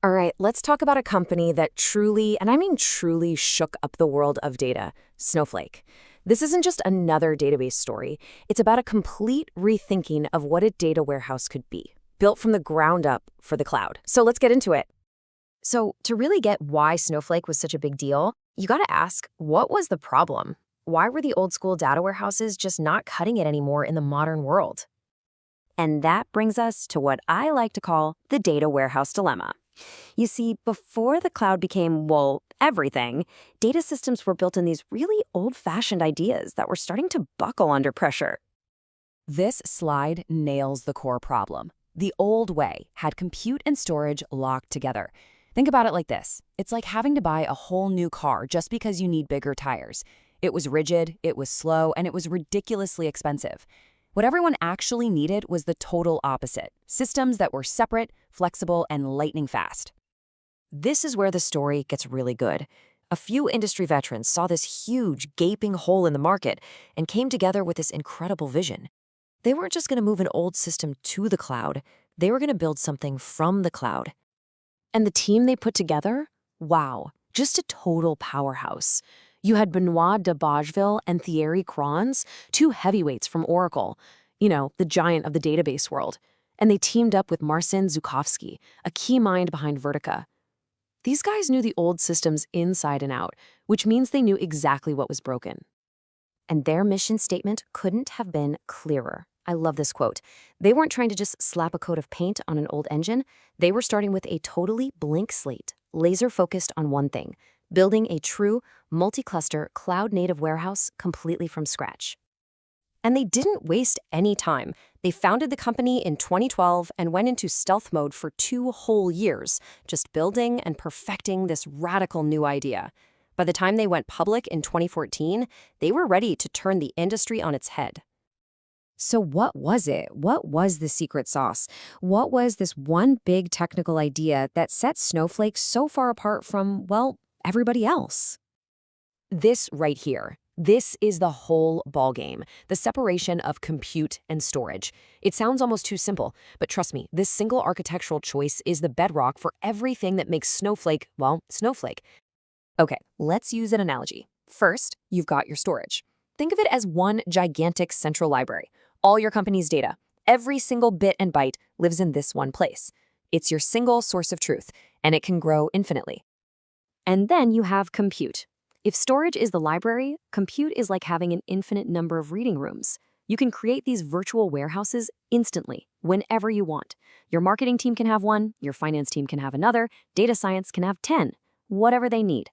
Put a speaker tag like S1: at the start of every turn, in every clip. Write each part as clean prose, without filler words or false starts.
S1: All right, let's talk about a company that truly, and I mean truly, shook up the world of data, Snowflake. This isn't just another database story. It's about a complete rethinking of what a data warehouse could be, built from the ground up for the cloud. So let's get into it.
S2: So, to really get why Snowflake was such a big deal, you got to ask, what was the problem? Why were the old school data warehouses just not cutting it anymore in the modern world?
S3: And that brings us to what I like to call the data warehouse dilemma. You see, before the cloud became, well, everything, data systems were built on these really old-fashioned ideas that were starting to buckle under pressure.
S4: This slide nails the core problem. The old way had compute and storage locked together. Think about it like this. It's like having to buy a whole new car just because you need bigger tires. It was rigid, it was slow, and it was ridiculously expensive. What everyone actually needed was the total opposite: systems that were separate, flexible, and lightning fast.
S2: This is where the story gets really good. A few industry veterans saw this huge, gaping hole in the market and came together with this incredible vision. They weren't just going to move an old system to the cloud, they were going to build something from the cloud.
S1: And the team they put together? Wow, just a total powerhouse. You had Benoit de Bogeville and Thierry Crans, two heavyweights from Oracle, the giant of the database world. And they teamed up with Marcin Zukowski, a key mind behind Vertica. These guys knew the old systems inside and out, which means they knew exactly what was broken.
S2: And their mission statement couldn't have been clearer. I love this quote. They weren't trying to just slap a coat of paint on an old engine. They were starting with a totally blank slate, laser-focused on one thing: building a true, multi-cluster, cloud-native warehouse completely from scratch. And they didn't waste any time. They founded the company in 2012 and went into stealth mode for 2 whole years, just building and perfecting this radical new idea. By the time they went public in 2014, they were ready to turn the industry on its head.
S3: So what was it? What was the secret sauce? What was this one big technical idea that set Snowflake so far apart from, well, everybody else?
S4: This right here. This is the whole ballgame, the separation of compute and storage. It sounds almost too simple, but trust me, this single architectural choice is the bedrock for everything that makes Snowflake, well, Snowflake. Okay, let's use an analogy. First, you've got your storage. Think of it as one gigantic central library. All your company's data, every single bit and byte, lives in this one place. It's your single source of truth, and it can grow infinitely.
S2: And then you have compute. If storage is the library, compute is like having an infinite number of reading rooms. You can create these virtual warehouses instantly, whenever you want. Your marketing team can have one, your finance team can have another, data science can have 10, whatever they need.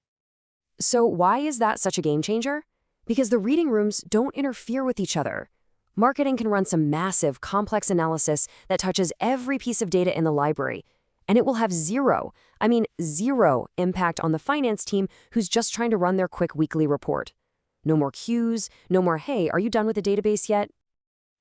S4: So why is that such a game changer? Because the reading rooms don't interfere with each other. Marketing can run some massive, complex analysis that touches every piece of data in the library, and it will have zero impact on the finance team who's just trying to run their quick weekly report. No more queues, no more, hey, are you done with the database yet?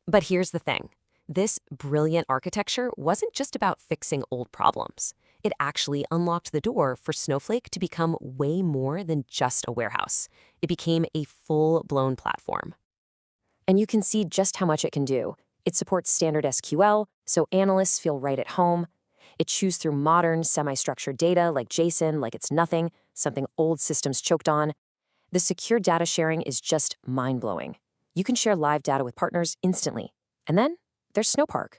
S4: But here's the thing. This brilliant architecture wasn't just about fixing old problems. It actually unlocked the door for Snowflake to become way more than just a warehouse. It became a full-blown platform.
S2: And you can see just how much it can do. It supports standard SQL, so analysts feel right at home. It chews through modern, semi-structured data like JSON, like it's nothing, something old systems choked on. The secure data sharing is just mind-blowing. You can share live data with partners instantly. And then there's Snowpark.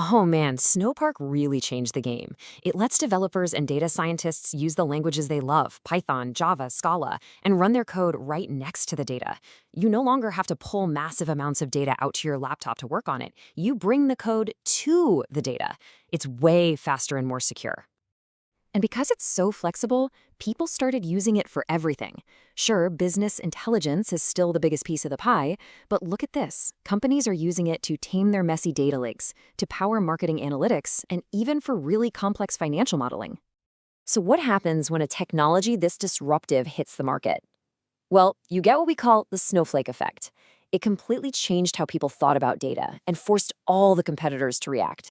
S4: Oh man, Snowpark really changed the game. It lets developers and data scientists use the languages they love, Python, Java, Scala, and run their code right next to the data. You no longer have to pull massive amounts of data out to your laptop to work on it. You bring the code to the data. It's way faster and more secure. And because it's so flexible, people started using it for everything. Sure, business intelligence is still the biggest piece of the pie, but look at this. Companies are using it to tame their messy data lakes, to power marketing analytics, and even for really complex financial modeling.
S2: So what happens when a technology this disruptive hits the market? Well, you get what we call the snowflake effect. It completely changed how people thought about data and forced all the competitors to react.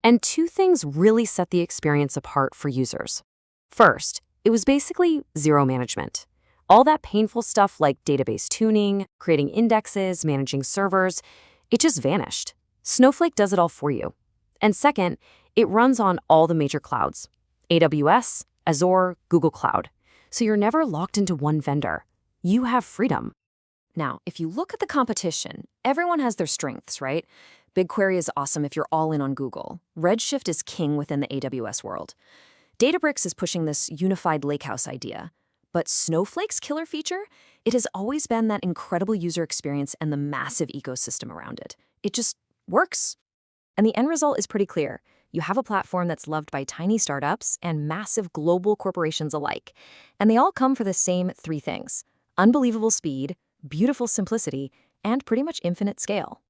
S1: And 2 things really set the experience apart for users. First, it was basically zero management. All that painful stuff like database tuning, creating indexes, managing servers, it just vanished. Snowflake does it all for you. And second, it runs on all the major clouds. AWS, Azure, Google Cloud. So you're never locked into one vendor. You have freedom.
S2: Now, if you look at the competition, everyone has their strengths, right? BigQuery is awesome if you're all in on Google. Redshift is king within the AWS world. Databricks is pushing this unified lakehouse idea. But Snowflake's killer feature? It has always been that incredible user experience and the massive ecosystem around it. It just works. And the end result is pretty clear. You have a platform that's loved by tiny startups and massive global corporations alike. And they all come for the same three things: unbelievable speed, beautiful simplicity, and pretty much infinite scale.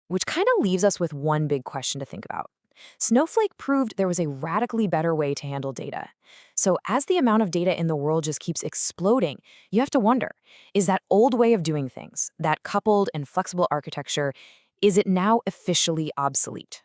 S1: Which kind of leaves us with one big question to think about. Snowflake proved there was a radically better way to handle data. So as the amount of data in the world just keeps exploding, you have to wonder, is that old way of doing things, that coupled and flexible architecture, is it now officially obsolete?